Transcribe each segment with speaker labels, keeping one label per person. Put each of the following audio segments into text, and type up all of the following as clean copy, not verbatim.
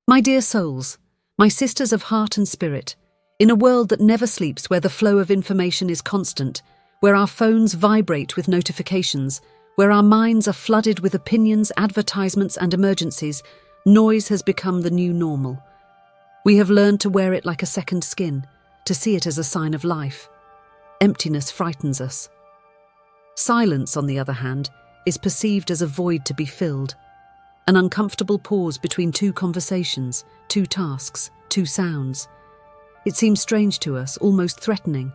Speaker 1: My dear souls, my sisters of heart and spirit, in a world that never sleeps, where the flow of information is constant, where our phones vibrate with notifications, where our minds are flooded with opinions, advertisements, and emergencies, noise has become the new normal. We have learned to wear it like a second skin, to see it as a sign of life. Emptiness frightens us. Silence, on the other hand, is perceived as a void to be filled, an uncomfortable pause between two conversations, two tasks, two sounds. It seems strange to us, almost threatening.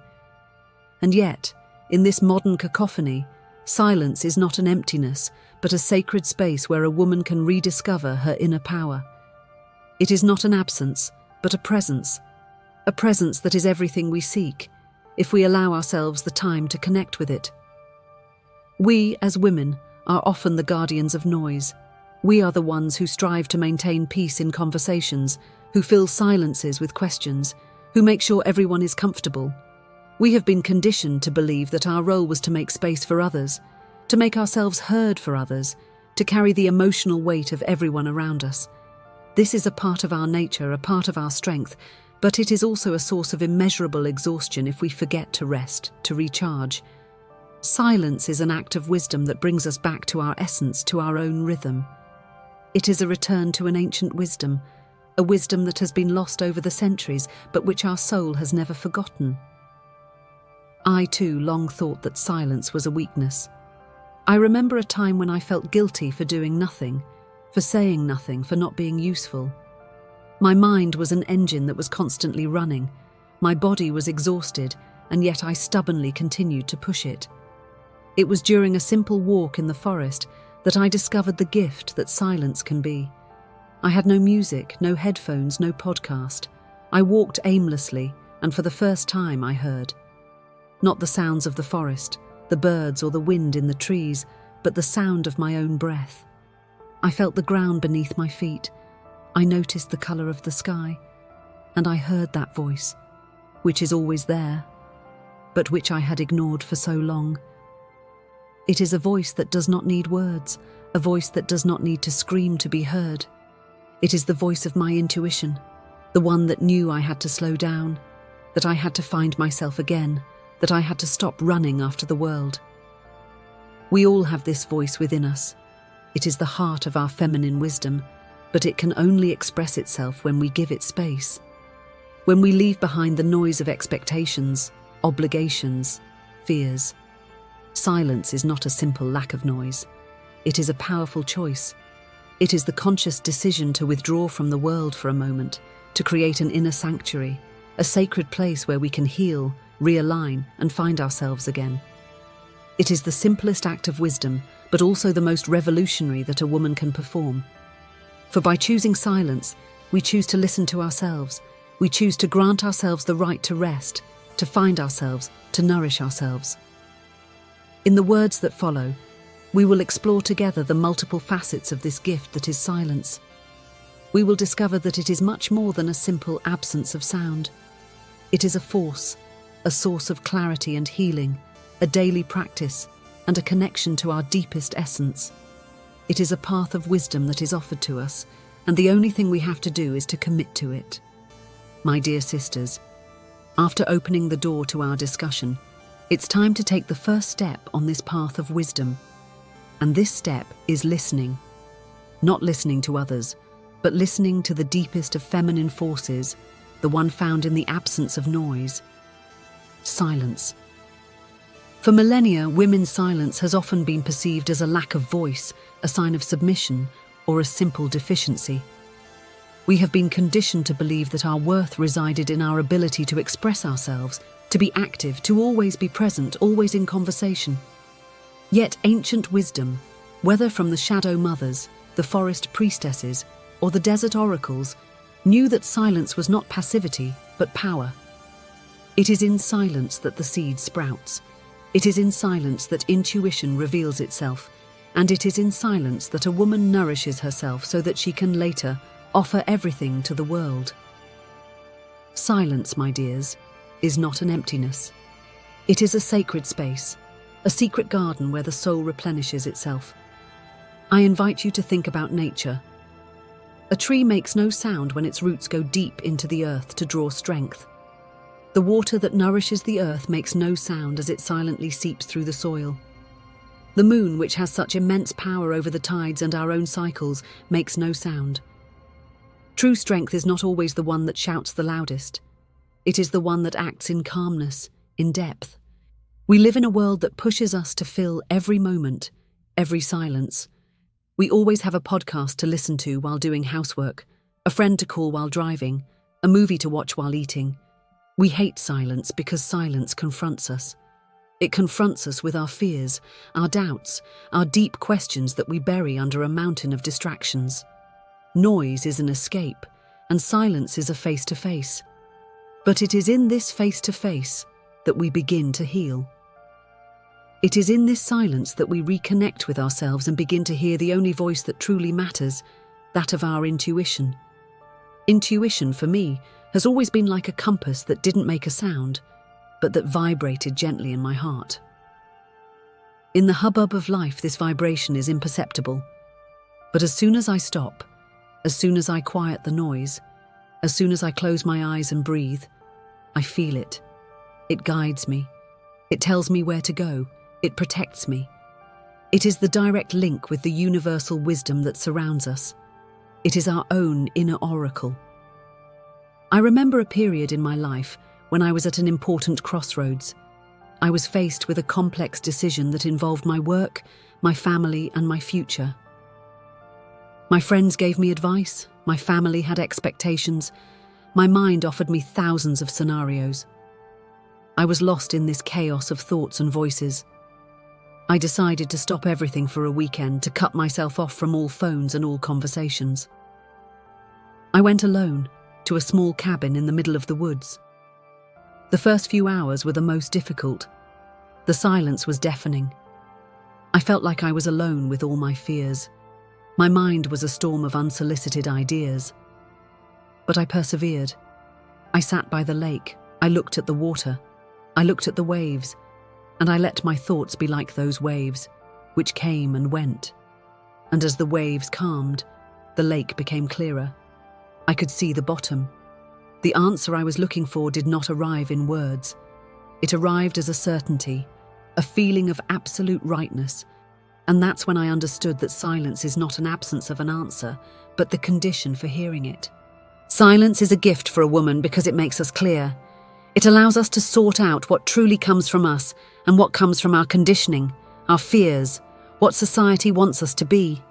Speaker 1: And yet, in this modern cacophony, silence is not an emptiness, but a sacred space where a woman can rediscover her inner power. It is not an absence, but a presence that is everything we seek, if we allow ourselves the time to connect with it. We, as women, are often the guardians of noise. We are the ones who strive to maintain peace in conversations, who fill silences with questions, who make sure everyone is comfortable. We have been conditioned to believe that our role was to make space for others, to make ourselves heard for others, to carry the emotional weight of everyone around us. This is a part of our nature, a part of our strength, but it is also a source of immeasurable exhaustion if we forget to rest, to recharge. Silence is an act of wisdom that brings us back to our essence, to our own rhythm. It is a return to an ancient wisdom, a wisdom that has been lost over the centuries, but which our soul has never forgotten. I, too, long thought that silence was a weakness. I remember a time when I felt guilty for doing nothing, for saying nothing, for not being useful. My mind was an engine that was constantly running. My body was exhausted, and yet I stubbornly continued to push it. It was during a simple walk in the forest that I discovered the gift that silence can be. I had no music, no headphones, no podcast. I walked aimlessly, and for the first time I heard. Not the sounds of the forest, the birds or the wind in the trees, but the sound of my own breath. I felt the ground beneath my feet. I noticed the colour of the sky, and I heard that voice, which is always there, but which I had ignored for so long. It is a voice that does not need words, a voice that does not need to scream to be heard. It is the voice of my intuition, the one that knew I had to slow down, that I had to find myself again, that I had to stop running after the world. We all have this voice within us. It is the heart of our feminine wisdom, but it can only express itself when we give it space. When we leave behind the noise of expectations, obligations, fears. Silence is not a simple lack of noise. It is a powerful choice. It is the conscious decision to withdraw from the world for a moment, to create an inner sanctuary, a sacred place where we can heal, realign, and find ourselves again. It is the simplest act of wisdom, but also the most revolutionary that a woman can perform. For by choosing silence, we choose to listen to ourselves. We choose to grant ourselves the right to rest, to find ourselves, to nourish ourselves. In the words that follow, we will explore together the multiple facets of this gift that is silence. We will discover that it is much more than a simple absence of sound. It is a force, a source of clarity and healing, a daily practice, and a connection to our deepest essence. It is a path of wisdom that is offered to us, and the only thing we have to do is to commit to it. My dear sisters, after opening the door to our discussion, it's time to take the first step on this path of wisdom. And this step is listening. Not listening to others, but listening to the deepest of feminine forces, the one found in the absence of noise. Silence. For millennia, women's silence has often been perceived as a lack of voice, a sign of submission, or a simple deficiency. We have been conditioned to believe that our worth resided in our ability to express ourselves, to be active, to always be present, always in conversation. Yet ancient wisdom, whether from the shadow mothers, the forest priestesses, or the desert oracles, knew that silence was not passivity, but power. It is in silence that the seed sprouts. It is in silence that intuition reveals itself, and it is in silence that a woman nourishes herself so that she can later offer everything to the world. Silence, my dears, is not an emptiness. It is a sacred space, a secret garden where the soul replenishes itself. I invite you to think about nature. A tree makes no sound when its roots go deep into the earth to draw strength. The water that nourishes the earth makes no sound as it silently seeps through the soil. The moon, which has such immense power over the tides and our own cycles, makes no sound. True strength is not always the one that shouts the loudest. It is the one that acts in calmness, in depth. We live in a world that pushes us to fill every moment, every silence. We always have a podcast to listen to while doing housework, a friend to call while driving, a movie to watch while eating. We hate silence because silence confronts us. It confronts us with our fears, our doubts, our deep questions that we bury under a mountain of distractions. Noise is an escape, and silence is a face-to-face. But it is in this face-to-face that we begin to heal. It is in this silence that we reconnect with ourselves and begin to hear the only voice that truly matters, that of our intuition. Intuition, for me, has always been like a compass that didn't make a sound, but that vibrated gently in my heart. In the hubbub of life, this vibration is imperceptible. But as soon as I stop, as soon as I quiet the noise, as soon as I close my eyes and breathe, I feel it. It guides me. It tells me where to go. It protects me. It is the direct link with the universal wisdom that surrounds us. It is our own inner oracle. I remember a period in my life when I was at an important crossroads. I was faced with a complex decision that involved my work, my family, and my future. My friends gave me advice, my family had expectations, my mind offered me thousands of scenarios. I was lost in this chaos of thoughts and voices. I decided to stop everything for a weekend, to cut myself off from all phones and all conversations. I went alone to a small cabin in the middle of the woods. The first few hours were the most difficult. The silence was deafening. I felt like I was alone with all my fears. My mind was a storm of unsolicited ideas. But I persevered. I sat by the lake. I looked at the water. I looked at the waves. And I let my thoughts be like those waves, which came and went. And as the waves calmed, the lake became clearer. I could see the bottom. The answer I was looking for did not arrive in words. It arrived as a certainty, a feeling of absolute rightness. And that's when I understood that silence is not an absence of an answer, but the condition for hearing it. Silence is a gift for a woman because it makes us clear. It allows us to sort out what truly comes from us and what comes from our conditioning, our fears, what society wants us to be.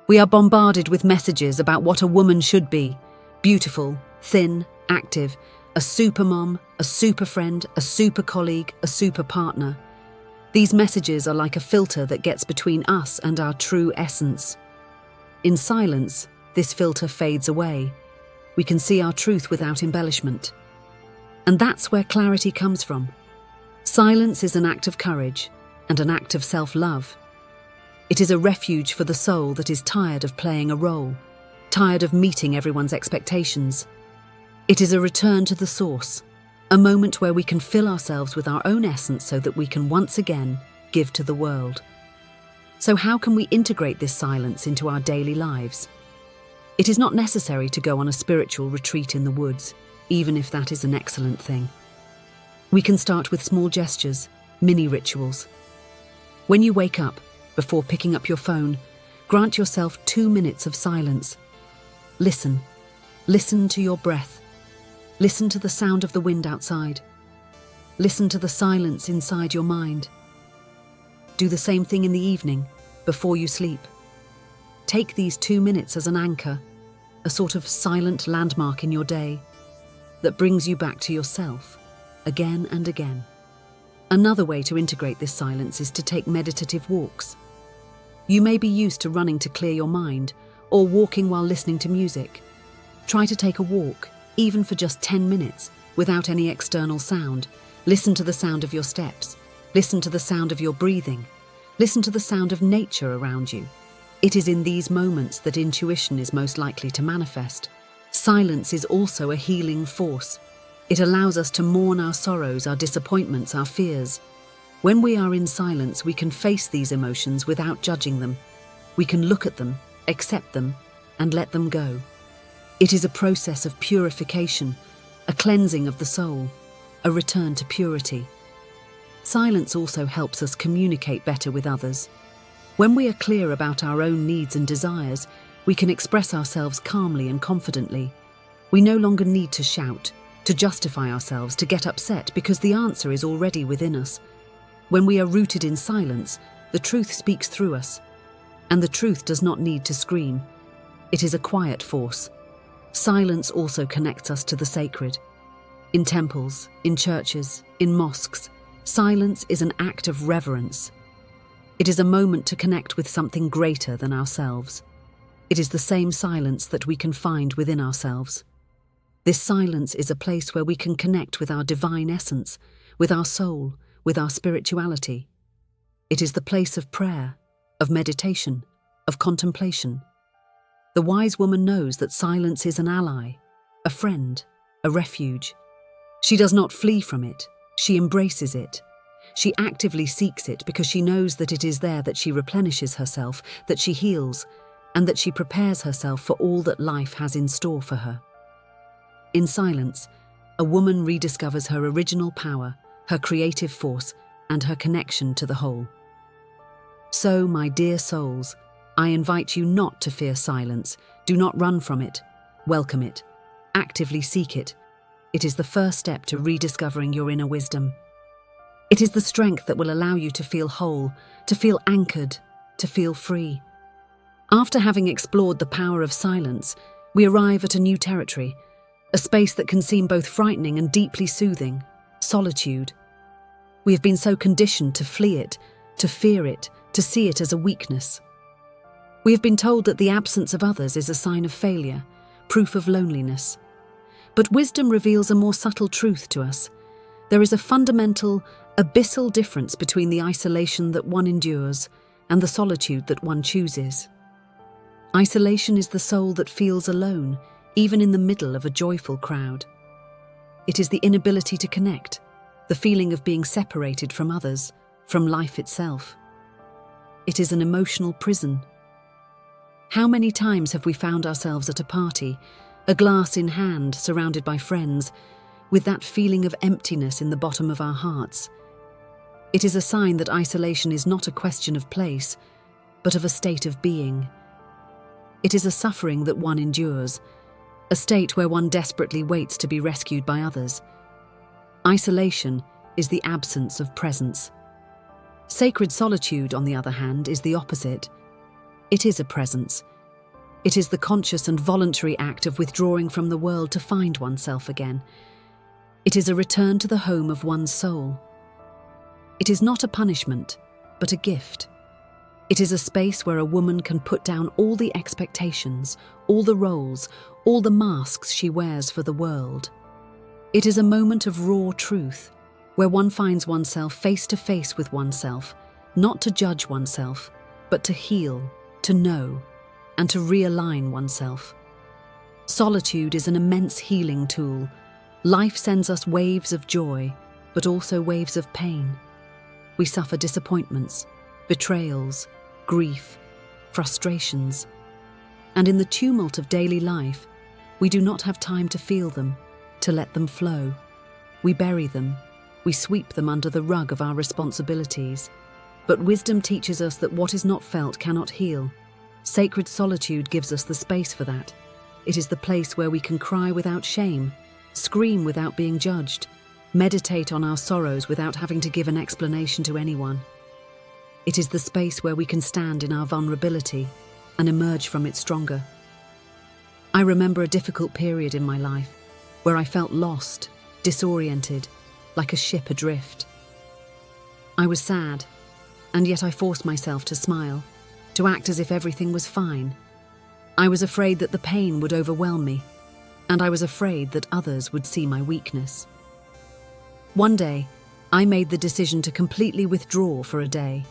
Speaker 1: We are bombarded with messages about what a woman should be: beautiful, thin, active, a super mom, a super friend, a super colleague, a super partner. These messages are like a filter that gets between us and our true essence. In silence, this filter fades away. We can see our truth without embellishment. And that's where clarity comes from. Silence is an act of courage and an act of self-love. It is a refuge for the soul that is tired of playing a role, tired of meeting everyone's expectations. It is a return to the source, a moment where we can fill ourselves with our own essence so that we can once again give to the world. So how can we integrate this silence into our daily lives? It is not necessary to go on a spiritual retreat in the woods, even if that is an excellent thing. We can start with small gestures, mini rituals. When you wake up, before picking up your phone, grant yourself 2 minutes of silence. Listen. Listen to your breath. Listen to the sound of the wind outside. Listen to the silence inside your mind. Do the same thing in the evening, before you sleep. Take these 2 minutes as an anchor, a sort of silent landmark in your day that brings you back to yourself, again and again. Another way to integrate this silence is to take meditative walks. You may be used to running to clear your mind, or walking while listening to music. Try to take a walk, even for just 10 minutes, without any external sound. Listen to the sound of your steps. Listen to the sound of your breathing. Listen to the sound of nature around you. It is in these moments that intuition is most likely to manifest. Silence is also a healing force. It allows us to mourn our sorrows, our disappointments, our fears. When we are in silence, we can face these emotions without judging them. We can look at them, accept them, and let them go. It is a process of purification, a cleansing of the soul, a return to purity. Silence also helps us communicate better with others. When we are clear about our own needs and desires, we can express ourselves calmly and confidently. We no longer need to shout, to justify ourselves, to get upset, because the answer is already within us. When we are rooted in silence, the truth speaks through us. And the truth does not need to scream. It is a quiet force. Silence also connects us to the sacred. In temples, in churches, in mosques, silence is an act of reverence. It is a moment to connect with something greater than ourselves. It is the same silence that we can find within ourselves. This silence is a place where we can connect with our divine essence, with our soul, with our spirituality. It is the place of prayer, of meditation, of contemplation. The wise woman knows that silence is an ally, a friend, a refuge. She does not flee from it, she embraces it. She actively seeks it because she knows that it is there that she replenishes herself, that she heals, and that she prepares herself for all that life has in store for her. In silence, a woman rediscovers her original power, her creative force, and her connection to the whole. So, my dear souls, I invite you not to fear silence. Do not run from it. Welcome it. Actively seek it. It is the first step to rediscovering your inner wisdom. It is the strength that will allow you to feel whole, to feel anchored, to feel free. After having explored the power of silence, we arrive at a new territory, a space that can seem both frightening and deeply soothing: solitude. We have been so conditioned to flee it, to fear it, to see it as a weakness. We have been told that the absence of others is a sign of failure, proof of loneliness. But wisdom reveals a more subtle truth to us. There is a fundamental, abyssal difference between the isolation that one endures and the solitude that one chooses. Isolation is the soul that feels alone, even in the middle of a joyful crowd. It is the inability to connect, the feeling of being separated from others, from life itself. It is an emotional prison. How many times have we found ourselves at a party, a glass in hand, surrounded by friends, with that feeling of emptiness in the bottom of our hearts? It is a sign that isolation is not a question of place, but of a state of being. It is a suffering that one endures, a state where one desperately waits to be rescued by others. Isolation is the absence of presence. Sacred solitude, on the other hand, is the opposite. It is a presence. It is the conscious and voluntary act of withdrawing from the world to find oneself again. It is a return to the home of one's soul. It is not a punishment, but a gift. It is a space where a woman can put down all the expectations, all the roles, all the masks she wears for the world. It is a moment of raw truth, where one finds oneself face to face with oneself, not to judge oneself, but to heal, to know, and to realign oneself. Solitude is an immense healing tool. Life sends us waves of joy, but also waves of pain. We suffer disappointments, betrayals, grief, frustrations. And in the tumult of daily life, we do not have time to feel them, to let them flow. We bury them, we sweep them under the rug of our responsibilities. But wisdom teaches us that what is not felt cannot heal. Sacred solitude gives us the space for that. It is the place where we can cry without shame, scream without being judged, meditate on our sorrows without having to give an explanation to anyone. It is the space where we can stand in our vulnerability and emerge from it stronger. I remember a difficult period in my life where I felt lost, disoriented, like a ship adrift. I was sad, and yet I forced myself to smile, to act as if everything was fine. I was afraid that the pain would overwhelm me, and I was afraid that others would see my weakness. One day, I made the decision to completely withdraw for a day.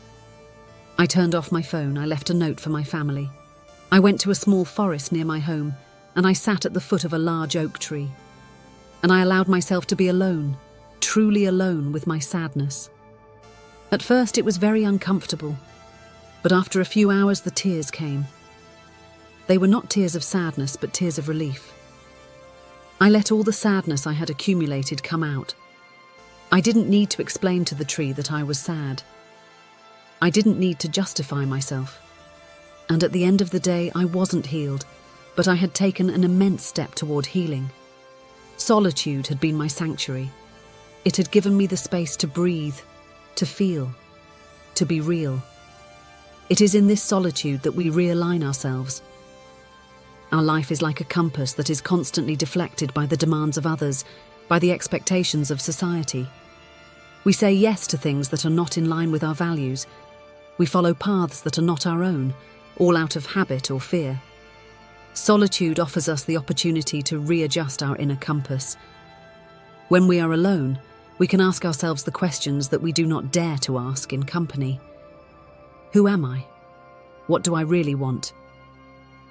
Speaker 1: I turned off my phone, I left a note for my family. I went to a small forest near my home, and I sat at the foot of a large oak tree. And I allowed myself to be alone, truly alone with my sadness. At first it was very uncomfortable, but after a few hours the tears came. They were not tears of sadness, but tears of relief. I let all the sadness I had accumulated come out. I didn't need to explain to the tree that I was sad. I didn't need to justify myself. And at the end of the day, I wasn't healed, but I had taken an immense step toward healing. Solitude had been my sanctuary. It had given me the space to breathe, to feel, to be real. It is in this solitude that we realign ourselves. Our life is like a compass that is constantly deflected by the demands of others, by the expectations of society. We say yes to things that are not in line with our values. We follow paths that are not our own, all out of habit or fear. Solitude offers us the opportunity to readjust our inner compass. When we are alone, we can ask ourselves the questions that we do not dare to ask in company. Who am I? What do I really want?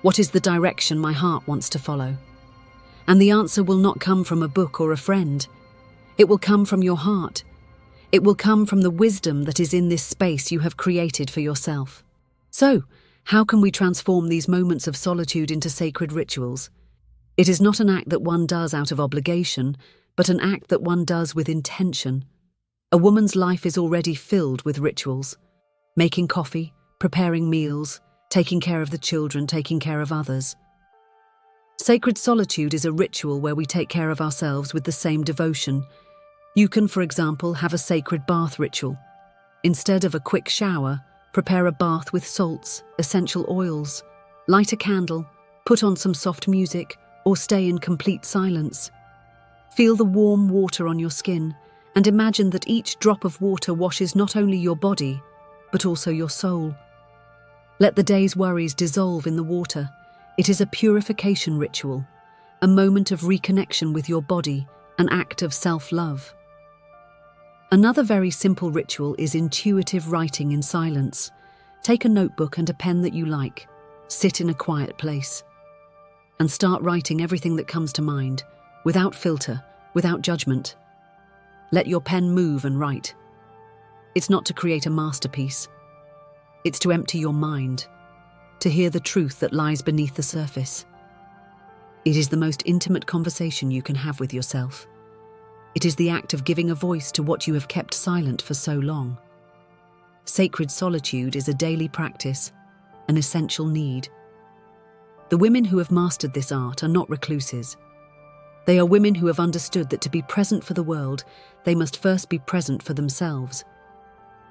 Speaker 1: What is the direction my heart wants to follow? And the answer will not come from a book or a friend. It will come from your heart. It will come from the wisdom that is in this space you have created for yourself. So, how can we transform these moments of solitude into sacred rituals? It is not an act that one does out of obligation, but an act that one does with intention. A woman's life is already filled with rituals. Making coffee, preparing meals, taking care of the children, taking care of others. Sacred solitude is a ritual where we take care of ourselves with the same devotion. You can, for example, have a sacred bath ritual. Instead of a quick shower, prepare a bath with salts, essential oils, light a candle, put on some soft music, or stay in complete silence. Feel the warm water on your skin and imagine that each drop of water washes not only your body, but also your soul. Let the day's worries dissolve in the water. It is a purification ritual, a moment of reconnection with your body, an act of self-love. Another very simple ritual is intuitive writing in silence. Take a notebook and a pen that you like, sit in a quiet place, and start writing everything that comes to mind, without filter, without judgment. Let your pen move and write. It's not to create a masterpiece. It's to empty your mind, to hear the truth that lies beneath the surface. It is the most intimate conversation you can have with yourself. It is the act of giving a voice to what you have kept silent for so long. Sacred solitude is a daily practice, an essential need. The women who have mastered this art are not recluses. They are women who have understood that to be present for the world, they must first be present for themselves.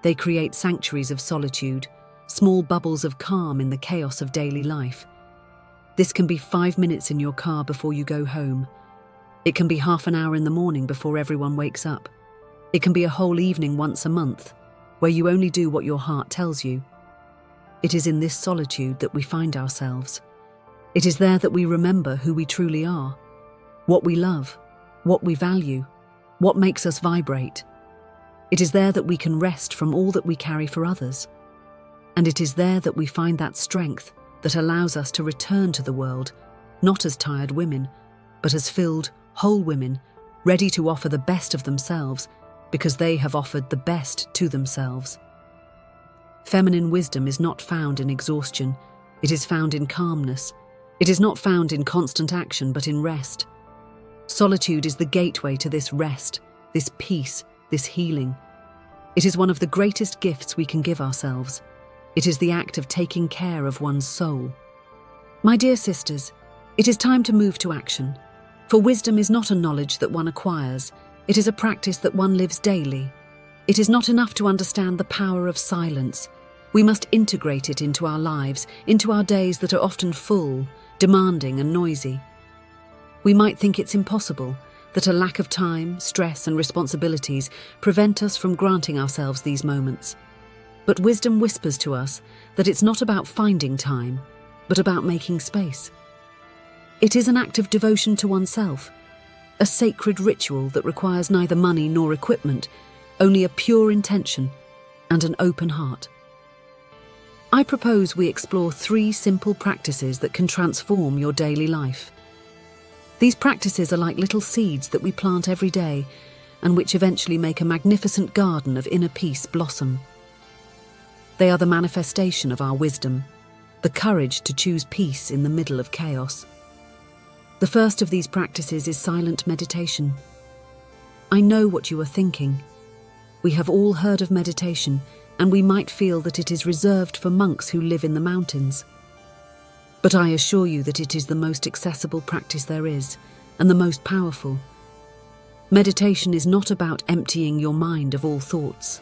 Speaker 1: They create sanctuaries of solitude, small bubbles of calm in the chaos of daily life. This can be 5 minutes in your car before you go home. It can be half an hour in the morning before everyone wakes up. It can be a whole evening once a month, where you only do what your heart tells you. It is in this solitude that we find ourselves. It is there that we remember who we truly are, what we love, what we value, what makes us vibrate. It is there that we can rest from all that we carry for others. And it is there that we find that strength that allows us to return to the world, not as tired women, but as filled, whole women, ready to offer the best of themselves because they have offered the best to themselves. Feminine wisdom is not found in exhaustion. It is found in calmness. It is not found in constant action, but in rest. Solitude is the gateway to this rest, this peace, this healing. It is one of the greatest gifts we can give ourselves. It is the act of taking care of one's soul. My dear sisters, it is time to move to action. For wisdom is not a knowledge that one acquires. It is a practice that one lives daily. It is not enough to understand the power of silence. We must integrate it into our lives, into our days that are often full, demanding and noisy. We might think it's impossible, that a lack of time, stress and responsibilities prevent us from granting ourselves these moments. But wisdom whispers to us that it's not about finding time, but about making space. It is an act of devotion to oneself, a sacred ritual that requires neither money nor equipment, only a pure intention and an open heart. I propose we explore 3 simple practices that can transform your daily life. These practices are like little seeds that we plant every day and which eventually make a magnificent garden of inner peace blossom. They are the manifestation of our wisdom, the courage to choose peace in the middle of chaos. The first of these practices is silent meditation. I know what you are thinking. We have all heard of meditation, and we might feel that it is reserved for monks who live in the mountains. But I assure you that it is the most accessible practice there is, and the most powerful. Meditation is not about emptying your mind of all thoughts.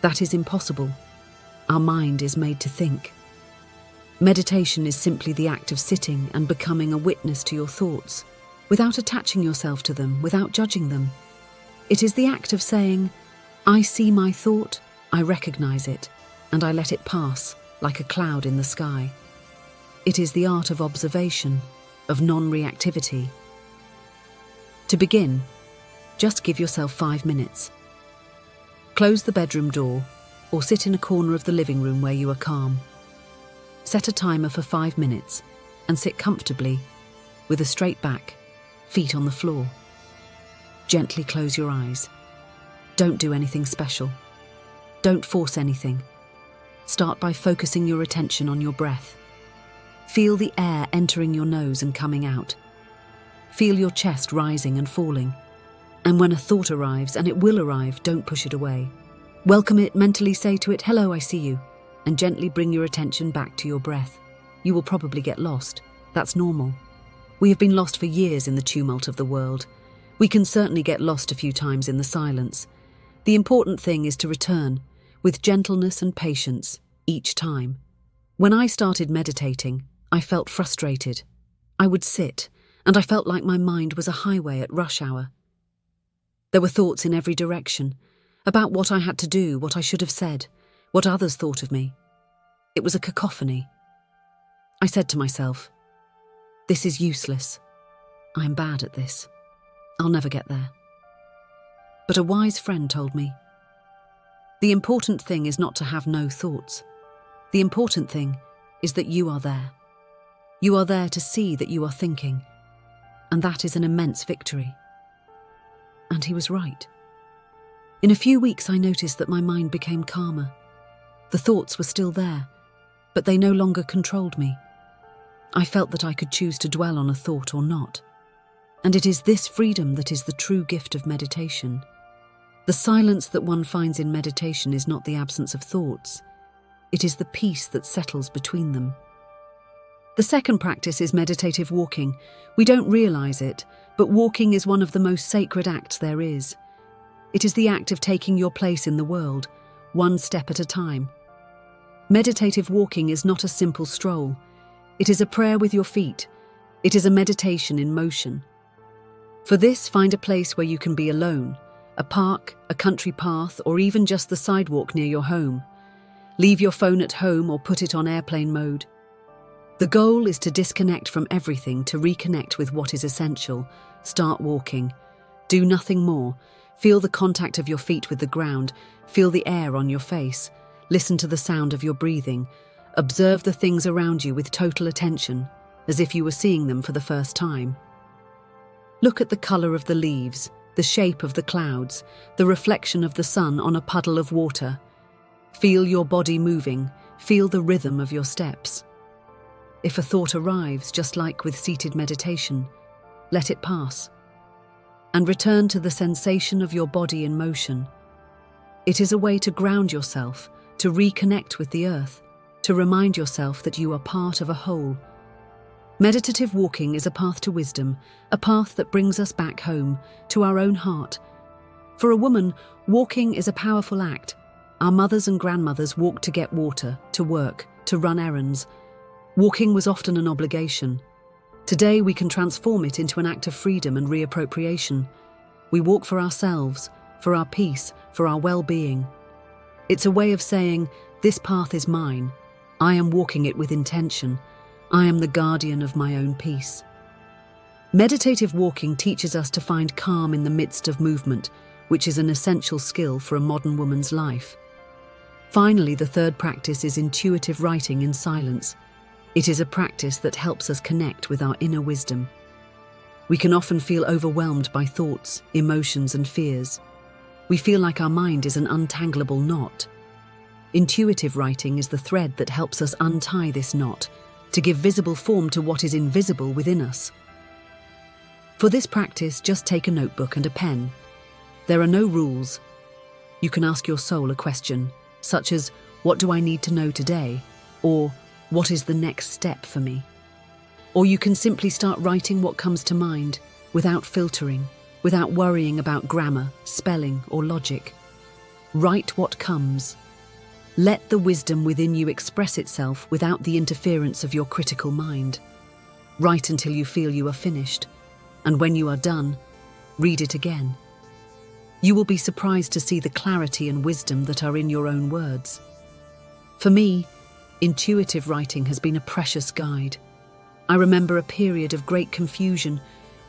Speaker 1: That is impossible. Our mind is made to think. Meditation is simply the act of sitting and becoming a witness to your thoughts, without attaching yourself to them, without judging them. It is the act of saying, I see my thought, I recognize it, and I let it pass like a cloud in the sky. It is the art of observation, of non-reactivity. To begin, just give yourself 5 minutes. Close the bedroom door or sit in a corner of the living room where you are calm. Set a timer for 5 minutes and sit comfortably with a straight back, feet on the floor. Gently close your eyes. Don't do anything special. Don't force anything. Start by focusing your attention on your breath. Feel the air entering your nose and coming out. Feel your chest rising and falling. And when a thought arrives, and it will arrive, don't push it away. Welcome it, mentally say to it, hello, I see you, and gently bring your attention back to your breath. You will probably get lost. That's normal. We have been lost for years in the tumult of the world. We can certainly get lost a few times in the silence. The important thing is to return, with gentleness and patience, each time. When I started meditating, I felt frustrated. I would sit, and I felt like my mind was a highway at rush hour. There were thoughts in every direction, about what I had to do, what I should have said, what others thought of me. It was a cacophony. I said to myself, this is useless. I am bad at this. I'll never get there. But a wise friend told me, the important thing is not to have no thoughts. The important thing is that you are there. You are there to see that you are thinking, and that is an immense victory. And he was right. In a few weeks, I noticed that my mind became calmer. The thoughts were still there, but they no longer controlled me. I felt that I could choose to dwell on a thought or not. And it is this freedom that is the true gift of meditation. The silence that one finds in meditation is not the absence of thoughts. It is the peace that settles between them. The second practice is meditative walking. We don't realize it, but walking is one of the most sacred acts there is. It is the act of taking your place in the world, one step at a time. Meditative walking is not a simple stroll. It is a prayer with your feet. It is a meditation in motion. For this, find a place where you can be alone, a park, a country path, or even just the sidewalk near your home. Leave your phone at home or put it on airplane mode. The goal is to disconnect from everything to reconnect with what is essential. Start walking. Do nothing more. Feel the contact of your feet with the ground. Feel the air on your face. Listen to the sound of your breathing. Observe the things around you with total attention, as if you were seeing them for the first time. Look at the color of the leaves, the shape of the clouds, the reflection of the sun on a puddle of water. Feel your body moving. Feel the rhythm of your steps. If a thought arrives, just like with seated meditation, let it pass and return to the sensation of your body in motion. It is a way to ground yourself, to reconnect with the earth, to remind yourself that you are part of a whole. Meditative walking is a path to wisdom, a path that brings us back home, to our own heart. For a woman, walking is a powerful act. Our mothers and grandmothers walked to get water, to work, to run errands. Walking was often an obligation. Today we can transform it into an act of freedom and reappropriation. We walk for ourselves, for our peace, for our well-being. It's a way of saying, this path is mine. I am walking it with intention. I am the guardian of my own peace. Meditative walking teaches us to find calm in the midst of movement, which is an essential skill for a modern woman's life. Finally, the third practice is intuitive writing in silence. It is a practice that helps us connect with our inner wisdom. We can often feel overwhelmed by thoughts, emotions, and fears. We feel like our mind is an untangleable knot. Intuitive writing is the thread that helps us untie this knot, to give visible form to what is invisible within us. For this practice, just take a notebook and a pen. There are no rules. You can ask your soul a question, such as, "What do I need to know today?" Or, "What is the next step for me?" Or you can simply start writing what comes to mind, without filtering, without worrying about grammar, spelling, or logic. Write what comes. Let the wisdom within you express itself without the interference of your critical mind. Write until you feel you are finished, and when you are done, read it again. You will be surprised to see the clarity and wisdom that are in your own words. For me, intuitive writing has been a precious guide. I remember a period of great confusion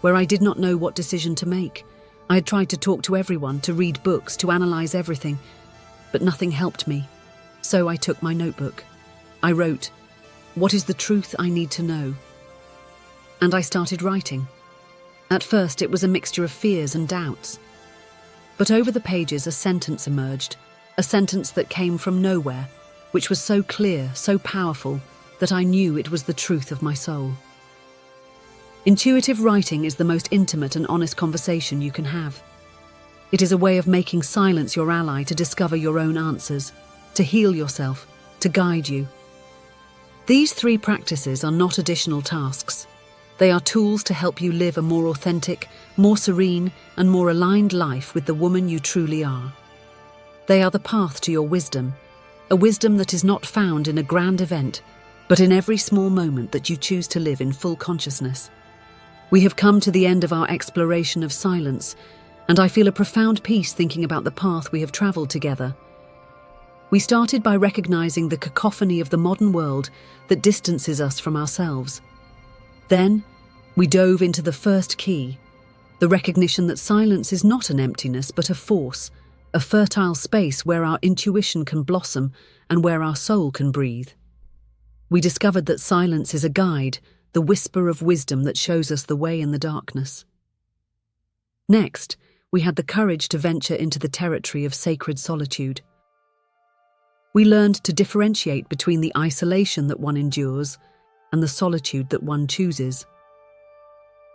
Speaker 1: where I did not know what decision to make. I had tried to talk to everyone, to read books, to analyze everything, but nothing helped me. So I took my notebook. I wrote, "What is the truth I need to know?" And I started writing. At first, it was a mixture of fears and doubts. But over the pages, a sentence emerged, a sentence that came from nowhere, which was so clear, so powerful, that I knew it was the truth of my soul. Intuitive writing is the most intimate and honest conversation you can have. It is a way of making silence your ally to discover your own answers, to heal yourself, to guide you. These 3 practices are not additional tasks. They are tools to help you live a more authentic, more serene, and more aligned life with the woman you truly are. They are the path to your wisdom, a wisdom that is not found in a grand event, but in every small moment that you choose to live in full consciousness. We have come to the end of our exploration of silence, and I feel a profound peace thinking about the path we have traveled together. We started by recognizing the cacophony of the modern world that distances us from ourselves. Then, we dove into the first key, the recognition that silence is not an emptiness but a force, a fertile space where our intuition can blossom and where our soul can breathe. We discovered that silence is a guide, the whisper of wisdom that shows us the way in the darkness. Next, we had the courage to venture into the territory of sacred solitude. We learned to differentiate between the isolation that one endures and the solitude that one chooses.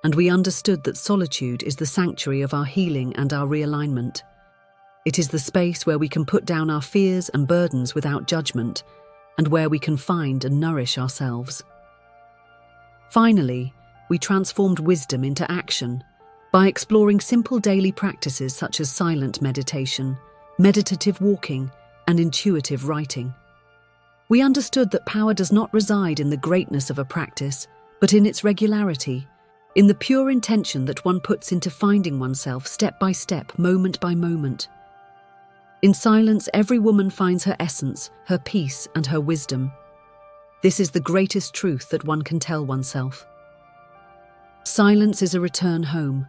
Speaker 1: And we understood that solitude is the sanctuary of our healing and our realignment. It is the space where we can put down our fears and burdens without judgment, and where we can find and nourish ourselves. Finally, we transformed wisdom into action by exploring simple daily practices such as silent meditation, meditative walking, and intuitive writing. We understood that power does not reside in the greatness of a practice, but in its regularity, in the pure intention that one puts into finding oneself step by step, moment by moment. In silence, every woman finds her essence, her peace, and her wisdom. This is the greatest truth that one can tell oneself. Silence is a return home,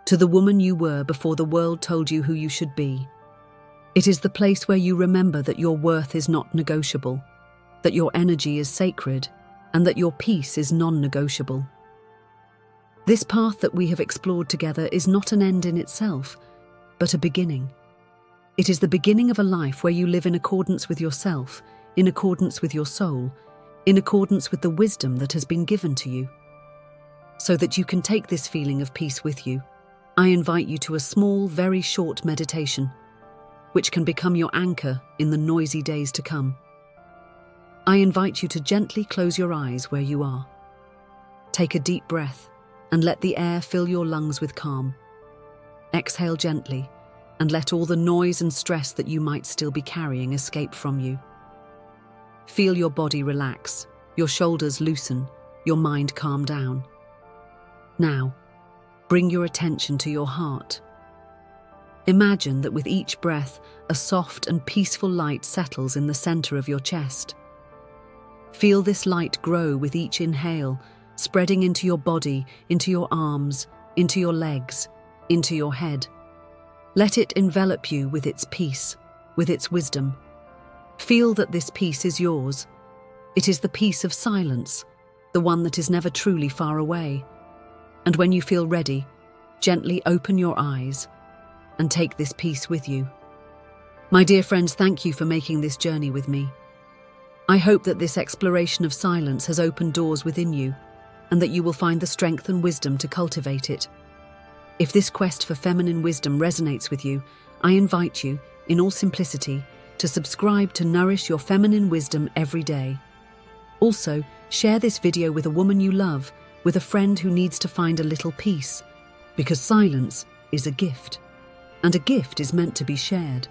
Speaker 1: to the woman you were before the world told you who you should be. It is the place where you remember that your worth is not negotiable, that your energy is sacred, and that your peace is non-negotiable. This path that we have explored together is not an end in itself, but a beginning. It is the beginning of a life where you live in accordance with yourself, in accordance with your soul, in accordance with the wisdom that has been given to you. So that you can take this feeling of peace with you, I invite you to a small, very short meditation, which can become your anchor in the noisy days to come. I invite you to gently close your eyes where you are. Take a deep breath and let the air fill your lungs with calm. Exhale gently and let all the noise and stress that you might still be carrying escape from you. Feel your body relax, your shoulders loosen, your mind calm down. Now, bring your attention to your heart. Imagine that with each breath, a soft and peaceful light settles in the center of your chest. Feel this light grow with each inhale, spreading into your body, into your arms, into your legs, into your head. Let it envelop you with its peace, with its wisdom. Feel that this peace is yours. It is the peace of silence, the one that is never truly far away. And when you feel ready, gently open your eyes and take this peace with you. My dear friends, thank you for making this journey with me. I hope that this exploration of silence has opened doors within you, and that you will find the strength and wisdom to cultivate it. If this quest for feminine wisdom resonates with you, I invite you, in all simplicity, to subscribe to nourish your feminine wisdom every day. Also, share this video with a woman you love, with a friend who needs to find a little peace, because silence is a gift, and a gift is meant to be shared.